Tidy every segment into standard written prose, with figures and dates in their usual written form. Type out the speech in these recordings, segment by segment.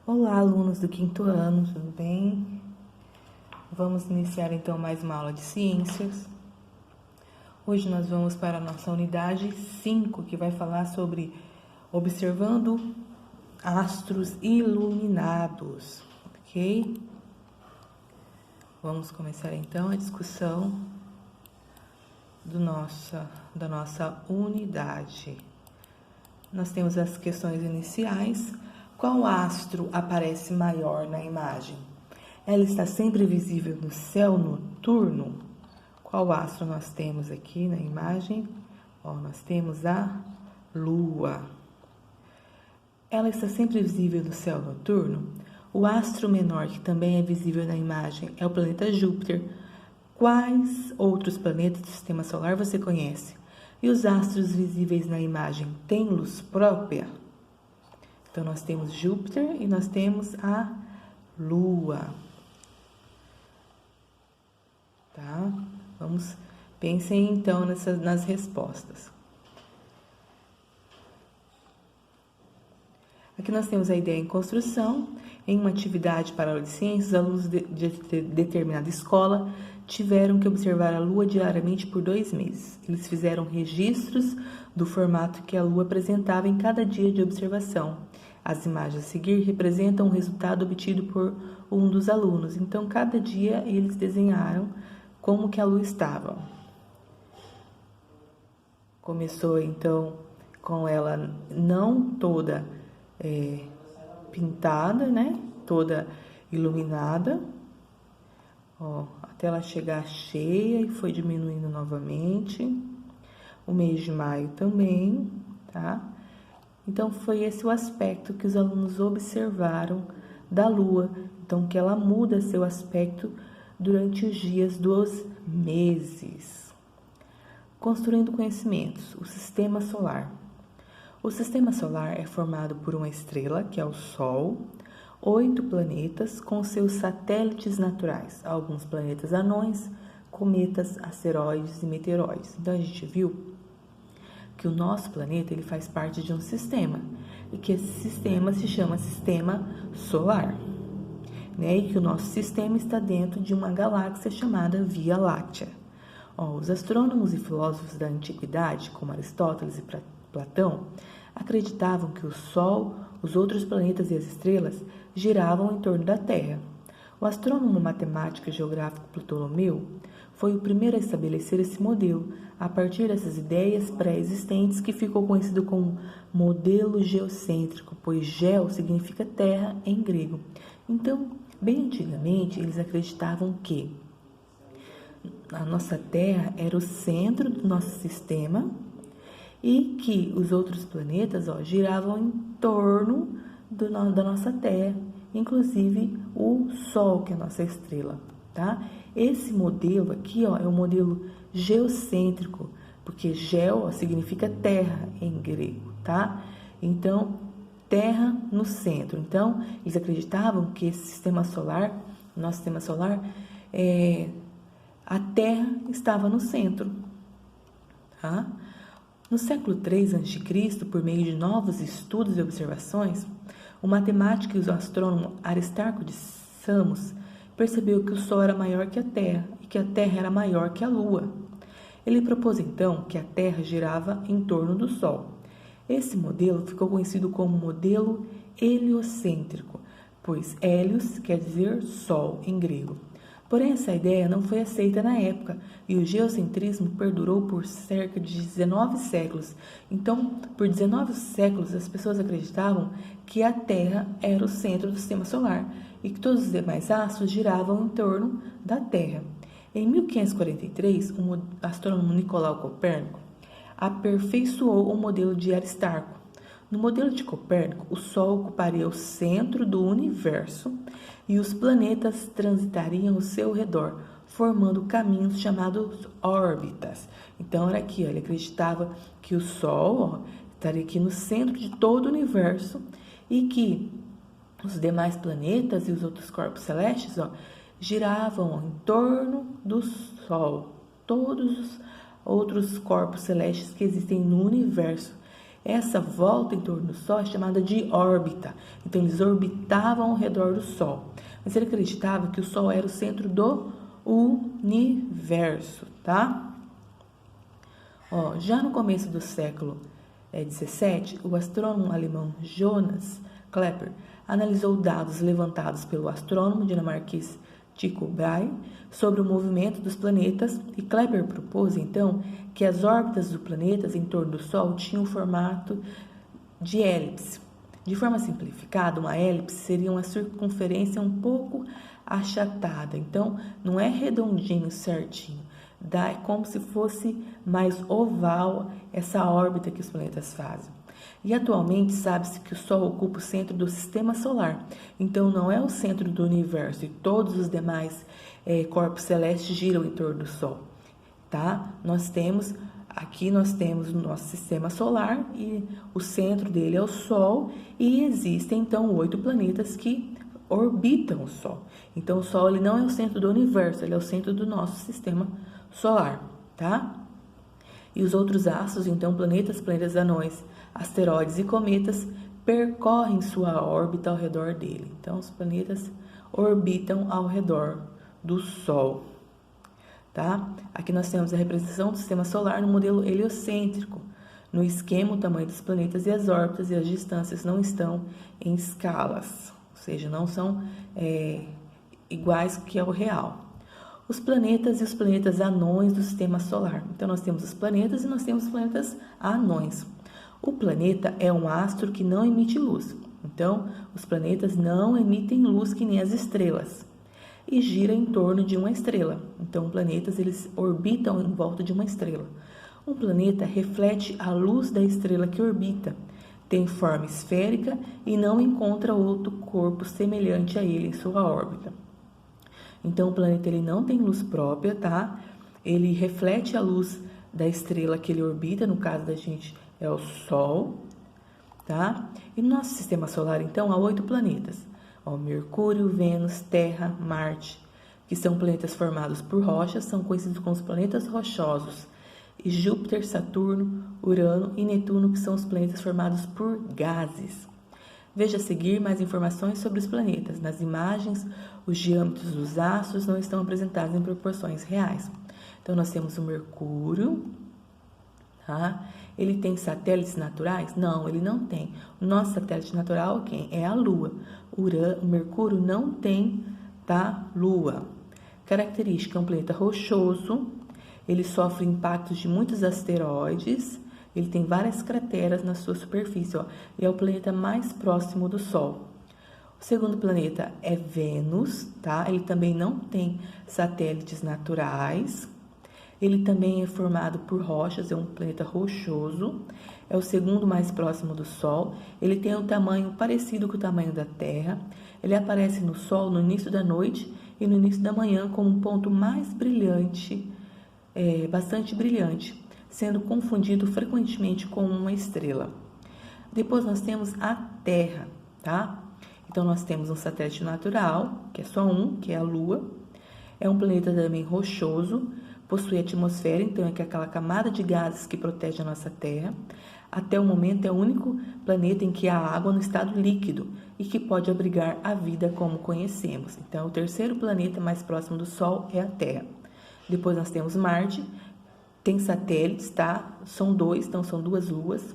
Olá, alunos do quinto ano, tudo bem? Vamos iniciar então mais uma aula de ciências. Hoje nós vamos para a nossa unidade 5, que vai falar sobre observando astros iluminados, ok? Vamos começar então a discussão da nossa unidade. Nós temos as questões iniciais. Qual astro aparece maior na imagem? Ela está sempre visível no céu noturno? Qual astro nós temos aqui na imagem? Nós temos a Lua. Ela está sempre visível no céu noturno? O astro menor que também é visível na imagem é o planeta Júpiter. Quais outros planetas do Sistema Solar você conhece? E os astros visíveis na imagem têm luz própria? Então, nós temos Júpiter e nós temos a Lua. Tá? Pensem então nas respostas. Aqui nós temos a ideia em construção. Em uma atividade para aula de ciências, alunos de determinada escola tiveram que observar a Lua diariamente por 2 meses. Eles fizeram registros do formato que a Lua apresentava em cada dia de observação. As imagens a seguir representam o resultado obtido por um dos alunos. Então, cada dia eles desenharam como que a Lua estava. Começou então com ela não toda pintada, né? Toda iluminada, até ela chegar cheia e foi diminuindo novamente. O mês de maio também, tá? Então, foi esse o aspecto que os alunos observaram da Lua. Então, que ela muda seu aspecto durante os dias dos meses. Construindo conhecimentos, o Sistema Solar. O Sistema Solar é formado por uma estrela, que é o Sol, 8 planetas com seus satélites naturais, alguns planetas anões, cometas, asteroides e meteoroides. Então, a gente viu que o nosso planeta ele faz parte de um sistema e que esse sistema se chama Sistema Solar, né? E que o nosso sistema está dentro de uma galáxia chamada Via Láctea. Os astrônomos e filósofos da antiguidade, como Aristóteles e Platão, acreditavam que o Sol, os outros planetas e as estrelas giravam em torno da Terra. O astrônomo, matemático e geográfico Ptolomeu foi o primeiro a estabelecer esse modelo, a partir dessas ideias pré-existentes que ficou conhecido como modelo geocêntrico, pois geo significa terra em grego. Então, bem antigamente, eles acreditavam que a nossa Terra era o centro do nosso sistema e que os outros planetas giravam em torno da nossa Terra, inclusive o Sol, que é a nossa estrela, tá? Esse modelo aqui, é o modelo geocêntrico, porque geo significa terra em grego, tá? Então, terra no centro. Então, eles acreditavam que esse sistema solar, nosso sistema solar, a Terra estava no centro, tá? No século III a.C., por meio de novos estudos e observações, o matemático e o astrônomo Aristarco de Samos percebeu que o Sol era maior que a Terra e que a Terra era maior que a Lua. Ele propôs então que a Terra girava em torno do Sol. Esse modelo ficou conhecido como modelo heliocêntrico, pois hélios quer dizer Sol em grego. Porém, essa ideia não foi aceita na época e o geocentrismo perdurou por cerca de 19 séculos. Então, por 19 séculos, as pessoas acreditavam que a Terra era o centro do sistema solar e que todos os demais astros giravam em torno da Terra. Em 1543, o astrônomo Nicolau Copérnico aperfeiçoou o modelo de Aristarco. No modelo de Copérnico, o Sol ocuparia o centro do universo e os planetas transitariam ao seu redor, formando caminhos chamados órbitas. Então, era aqui, ele acreditava que o Sol estaria aqui no centro de todo o universo e que os demais planetas e os outros corpos celestes giravam em torno do Sol. Todos os outros corpos celestes que existem no universo Essa volta em torno do Sol é chamada de órbita. Então, eles orbitavam ao redor do Sol. Mas ele acreditava que o Sol era o centro do universo, tá? Já no começo do século 17, o astrônomo alemão Johannes Kepler analisou dados levantados pelo astrônomo dinamarquês Tycho Brahe sobre o movimento dos planetas, e Kepler propôs então que as órbitas dos planetas em torno do Sol tinham o formato de élipse. De forma simplificada, uma élipse seria uma circunferência um pouco achatada, então não é redondinho certinho, é como se fosse mais oval essa órbita que os planetas fazem. E atualmente sabe-se que o Sol ocupa o centro do sistema solar, então não é o centro do universo, e todos os demais corpos celestes giram em torno do Sol, tá? Aqui nós temos o nosso sistema solar e o centro dele é o Sol, e existem então 8 planetas que orbitam o Sol. Então o Sol ele não é o centro do universo, ele é o centro do nosso sistema solar, tá? E os outros astros, então planetas anões, asteroides e cometas percorrem sua órbita ao redor dele. Então os planetas orbitam ao redor do Sol. Tá? Aqui nós temos a representação do sistema solar no modelo heliocêntrico. No esquema, o tamanho dos planetas e as órbitas e as distâncias não estão em escalas, ou seja, não são iguais que ao real. Os planetas e os planetas anões do sistema solar. Então, nós temos os planetas e nós temos os planetas anões. O planeta é um astro que não emite luz. Então, os planetas não emitem luz que nem as estrelas. E gira em torno de uma estrela. Então, planetas eles orbitam em volta de uma estrela. Um planeta reflete a luz da estrela que orbita, tem forma esférica e não encontra outro corpo semelhante a ele em sua órbita. Então, o planeta ele não tem luz própria, tá? Ele reflete a luz da estrela que ele orbita, no caso da gente é o Sol, tá? E no nosso sistema solar, então, há 8 planetas. Mercúrio, Vênus, Terra, Marte, que são planetas formados por rochas, são conhecidos como os planetas rochosos. E Júpiter, Saturno, Urano e Netuno, que são os planetas formados por gases. Veja a seguir mais informações sobre os planetas. Nas imagens, os diâmetros dos astros não estão apresentados em proporções reais. Então, nós temos o Mercúrio, tá? Ele tem satélites naturais? Não, ele não tem. O nosso satélite natural quem? É a Lua. O Mercúrio não tem, tá? Lua. Característica, é um planeta rochoso. Ele sofre impactos de muitos asteroides. Ele tem várias crateras na sua superfície. E é o planeta mais próximo do Sol. O segundo planeta é Vênus, tá? Ele também não tem satélites naturais. Ele também é formado por rochas, é um planeta rochoso, é o segundo mais próximo do Sol. Ele tem um tamanho parecido com o tamanho da Terra. Ele aparece no Sol no início da noite e no início da manhã como um ponto mais brilhante, bastante brilhante, sendo confundido frequentemente com uma estrela. Depois nós temos a Terra, tá? Então nós temos um satélite natural, que é só um, que é a Lua. É um planeta também rochoso, possui atmosfera, então é aquela camada de gases que protege a nossa Terra. Até o momento é o único planeta em que há água no estado líquido e que pode abrigar a vida como conhecemos. Então, o terceiro planeta mais próximo do Sol é a Terra. Depois nós temos Marte, tem satélites, tá? São 2, então são 2 luas.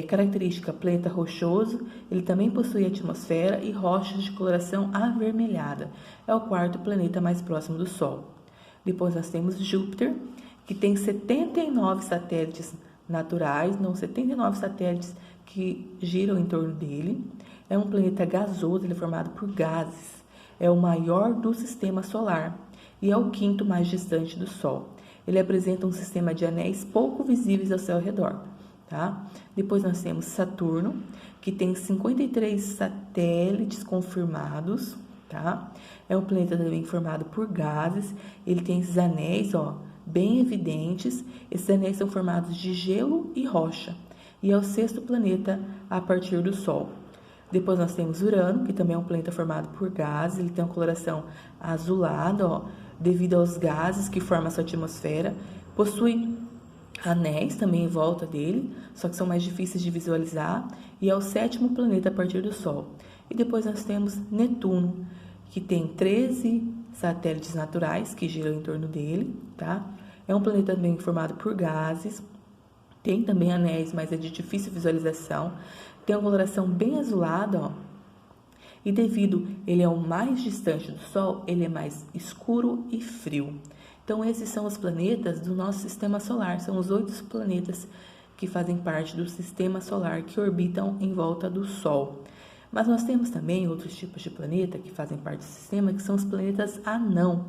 Característica, planeta rochoso, ele também possui atmosfera e rochas de coloração avermelhada. É o quarto planeta mais próximo do Sol. Depois nós temos Júpiter, que tem 79 satélites naturais, não 79 satélites que giram em torno dele. É um planeta gasoso, ele é formado por gases. É o maior do sistema solar e é o quinto mais distante do Sol. Ele apresenta um sistema de anéis pouco visíveis ao seu redor. Tá? Depois nós temos Saturno, que tem 53 satélites confirmados. Tá? É um planeta também formado por gases. Ele tem esses anéis, bem evidentes. Esses anéis são formados de gelo e rocha. E é o sexto planeta a partir do Sol. Depois nós temos Urano, que também é um planeta formado por gases. Ele tem uma coloração azulada, devido aos gases que formam a sua atmosfera. Possui anéis também em volta dele, só que são mais difíceis de visualizar, e é o 7º planeta a partir do Sol. E depois nós temos Netuno, que tem 13 satélites naturais que giram em torno dele, tá? É um planeta também formado por gases, tem também anéis, mas é de difícil visualização, tem uma coloração bem azulada, ó, e devido ele é o mais distante do Sol, ele é mais escuro e frio. Então, esses são os planetas do nosso sistema solar, são os 8 planetas que fazem parte do sistema solar que orbitam em volta do Sol. Mas nós temos também outros tipos de planeta que fazem parte do sistema, que são os planetas anão.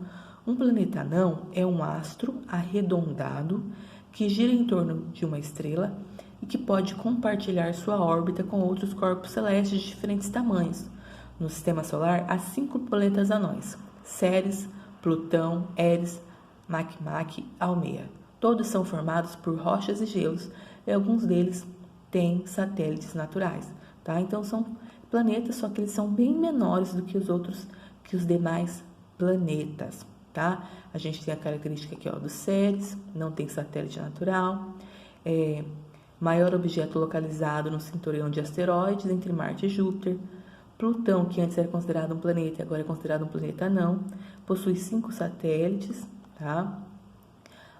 Um planeta anão é um astro arredondado que gira em torno de uma estrela e que pode compartilhar sua órbita com outros corpos celestes de diferentes tamanhos. No sistema solar, há 5 planetas anões: Ceres, Plutão, Eris, Makemake, Haumea. Todos são formados por rochas e gelos e alguns deles têm satélites naturais, tá? Então são planetas, só que eles são bem menores do que os demais planetas, tá? A gente tem a característica aqui, ó, do Ceres, não tem satélite natural, maior objeto localizado no cinturão de asteroides entre Marte e Júpiter. Plutão, que antes era considerado um planeta, agora é considerado um planeta anão, possui 5 satélites, tá?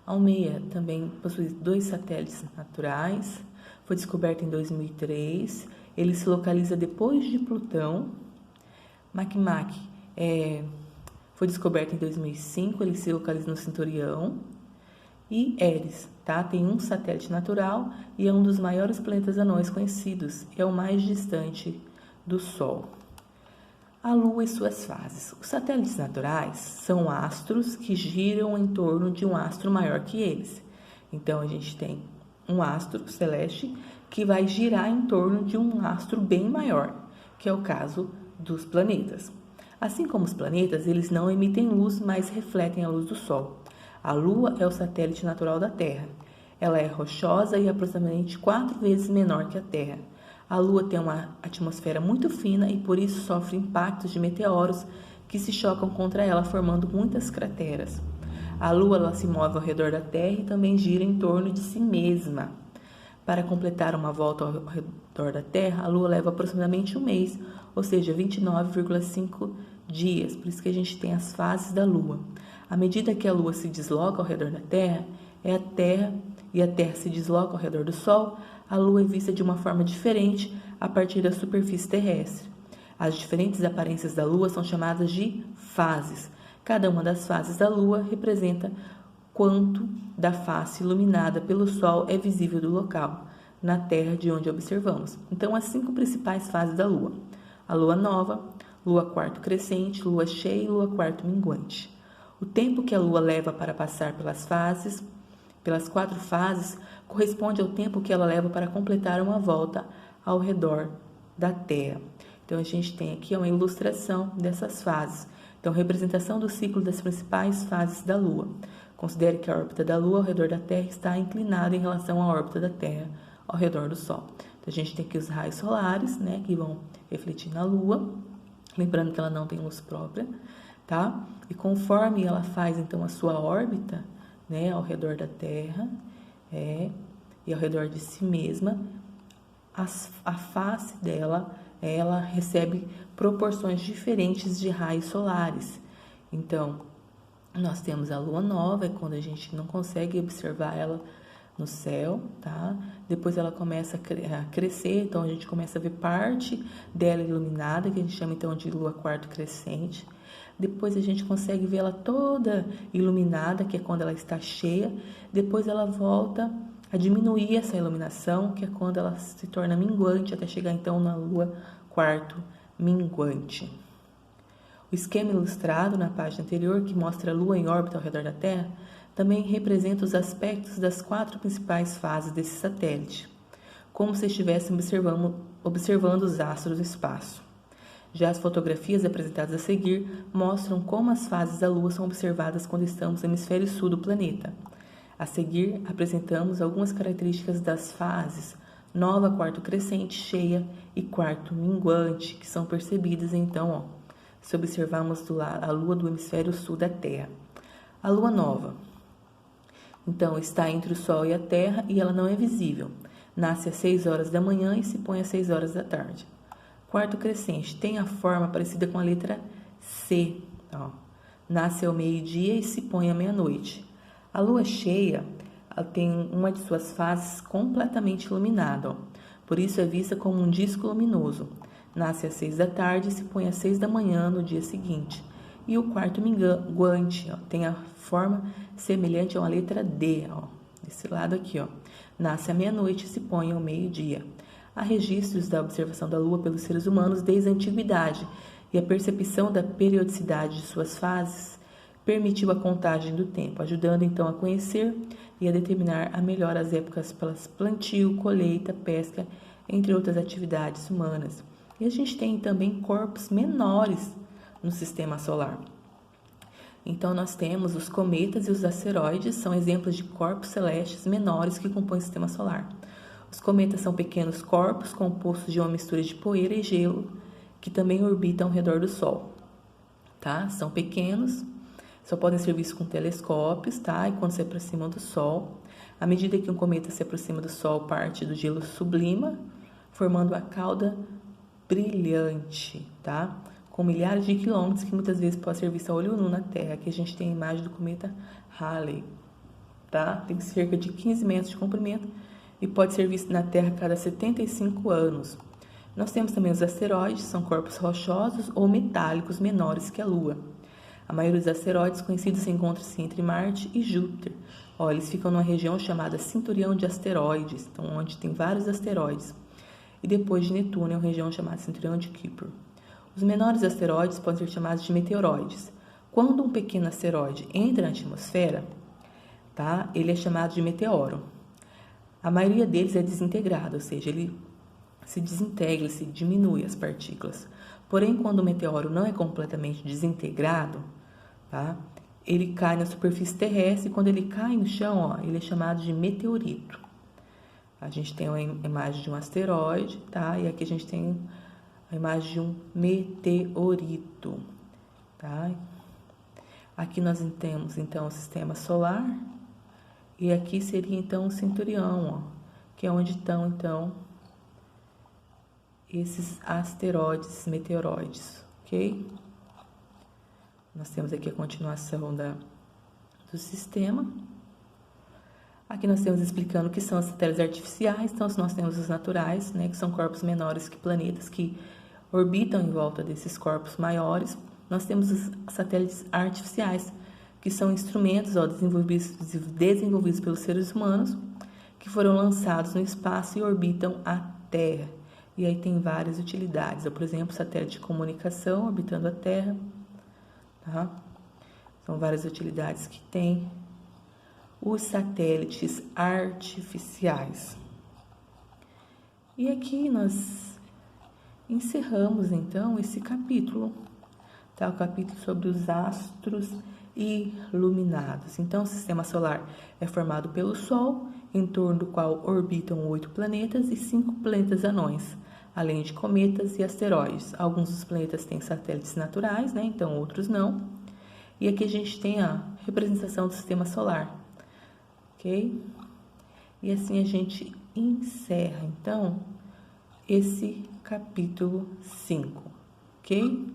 Haumea também possui 2 satélites naturais, foi descoberto em 2003, ele se localiza depois de Plutão. Makemake foi descoberto em 2005, ele se localiza no cinturão. E Eris, tá? Tem um satélite natural e é um dos maiores planetas anões conhecidos, é o mais distante do Sol. A Lua e suas fases. Os satélites naturais são astros que giram em torno de um astro maior que eles. Então, a gente tem um astro celeste que vai girar em torno de um astro bem maior, que é o caso dos planetas. Assim como os planetas, eles não emitem luz, mas refletem a luz do Sol. A Lua é o satélite natural da Terra. Ela é rochosa e aproximadamente 4 vezes menor que a Terra. A Lua tem uma atmosfera muito fina e por isso sofre impactos de meteoros que se chocam contra ela, formando muitas crateras. A Lua ela se move ao redor da Terra e também gira em torno de si mesma. Para completar uma volta ao redor da Terra, a Lua leva aproximadamente um mês, ou seja, 29,5 dias. Por isso que a gente tem as fases da Lua. À medida que a Lua se desloca ao redor da Terra, a Terra se desloca ao redor do Sol, a Lua é vista de uma forma diferente a partir da superfície terrestre. As diferentes aparências da Lua são chamadas de fases. Cada uma das fases da Lua representa quanto da face iluminada pelo Sol é visível do local, na Terra de onde observamos. Então, as 5 principais fases da Lua: a Lua nova, Lua quarto crescente, Lua cheia e Lua quarto minguante. O tempo que a Lua leva para passar pelas 4 fases, corresponde ao tempo que ela leva para completar uma volta ao redor da Terra. Então, a gente tem aqui uma ilustração dessas fases. Então, representação do ciclo das principais fases da Lua. Considere que a órbita da Lua ao redor da Terra está inclinada em relação à órbita da Terra ao redor do Sol. Então, a gente tem aqui os raios solares, né, que vão refletir na Lua. Lembrando que ela não tem luz própria, tá? E conforme ela faz, então, a sua órbita, né, ao redor da Terra, e ao redor de si mesma, a face dela, ela recebe proporções diferentes de raios solares. Então, nós temos a Lua nova, é quando a gente não consegue observar ela no céu, tá? Depois ela começa a crescer, então a gente começa a ver parte dela iluminada, que a gente chama então de Lua quarto crescente. Depois a gente consegue ver ela toda iluminada, que é quando ela está cheia. Depois ela volta a diminuir essa iluminação, que é quando ela se torna minguante, até chegar então na Lua quarto minguante. O esquema ilustrado na página anterior, que mostra a Lua em órbita ao redor da Terra, também representa os aspectos das 4 principais fases desse satélite, como se estivéssemos observando os astros do espaço. Já as fotografias apresentadas a seguir mostram como as fases da Lua são observadas quando estamos no hemisfério sul do planeta. A seguir, apresentamos algumas características das fases nova, quarto crescente, cheia e quarto minguante, que são percebidas então, se observarmos a Lua do hemisfério sul da Terra. A Lua nova. Então, está entre o Sol e a Terra e ela não é visível. Nasce às 6 horas da manhã e se põe às 6 horas da tarde. Quarto crescente, tem a forma parecida com a letra C. Ó. Nasce ao meio-dia e se põe à meia-noite. A lua cheia tem uma de suas faces completamente iluminada. Ó. Por isso é vista como um disco luminoso. Nasce às 6 da tarde e se põe às 6 da manhã no dia seguinte. E o quarto minguante tem a forma semelhante a uma letra D, ó, desse lado aqui, ó. Nasce à meia-noite e se põe ao meio-dia. Há registros da observação da Lua pelos seres humanos desde a antiguidade, e a percepção da periodicidade de suas fases permitiu a contagem do tempo, ajudando então a conhecer e a determinar a melhor as épocas para plantio, colheita, pesca, entre outras atividades humanas. E a gente tem também corpos menores no sistema solar. Então, nós temos os cometas e os asteroides, são exemplos de corpos celestes menores que compõem o sistema solar. Os cometas são pequenos corpos compostos de uma mistura de poeira e gelo, que também orbitam ao redor do Sol. Tá? São pequenos, só podem ser vistos com telescópios, tá? E quando se aproximam do Sol. À medida que um cometa se aproxima do Sol, parte do gelo sublima, formando uma cauda brilhante, tá? Com milhares de quilômetros, que muitas vezes pode ser vista a olho nu na Terra. Aqui a gente tem a imagem do cometa Halley, tá? Tem cerca de 15 metros de comprimento e pode ser visto na Terra a cada 75 anos. Nós temos também os asteroides, são corpos rochosos ou metálicos menores que a Lua. A maioria dos asteroides conhecidos encontra-se entre Marte e Júpiter. Ó, eles ficam numa região chamada cinturão de asteroides, então, onde tem vários asteroides. E depois de Netuno é uma região chamada cinturão de Kuiper. Os menores asteroides podem ser chamados de meteoroides. Quando um pequeno asteroide entra na atmosfera, tá, ele é chamado de meteoro. A maioria deles é desintegrado, ou seja, ele se desintegra, se diminui as partículas. Porém, quando o meteoro não é completamente desintegrado, tá, ele cai na superfície terrestre e quando ele cai no chão, ó, ele é chamado de meteorito. A gente tem uma imagem de um asteroide, tá, e aqui a gente tem a imagem de um meteorito, tá? Aqui nós temos, então, o sistema solar, e aqui seria, então, o cinturão, ó, que é onde estão, então, esses asteroides, meteoroides, ok? Nós temos aqui a continuação do sistema. Aqui nós temos explicando o que são os satélites artificiais. Então, nós temos os naturais, né, que são corpos menores que planetas que orbitam em volta desses corpos maiores. Nós temos os satélites artificiais, que são instrumentos desenvolvidos pelos seres humanos, que foram lançados no espaço e orbitam a Terra. E aí tem várias utilidades. Por exemplo, satélite de comunicação orbitando a Terra. Tá? São várias utilidades que tem. Os satélites artificiais. E aqui nós encerramos, então, esse capítulo, tá? O capítulo sobre os astros iluminados. Então, o sistema solar é formado pelo Sol, em torno do qual orbitam 8 planetas e 5 planetas anões, além de cometas e asteroides. Alguns dos planetas têm satélites naturais, né? Então, outros não. E aqui a gente tem a representação do sistema solar. Ok? E assim a gente encerra, então, esse capítulo 5, ok?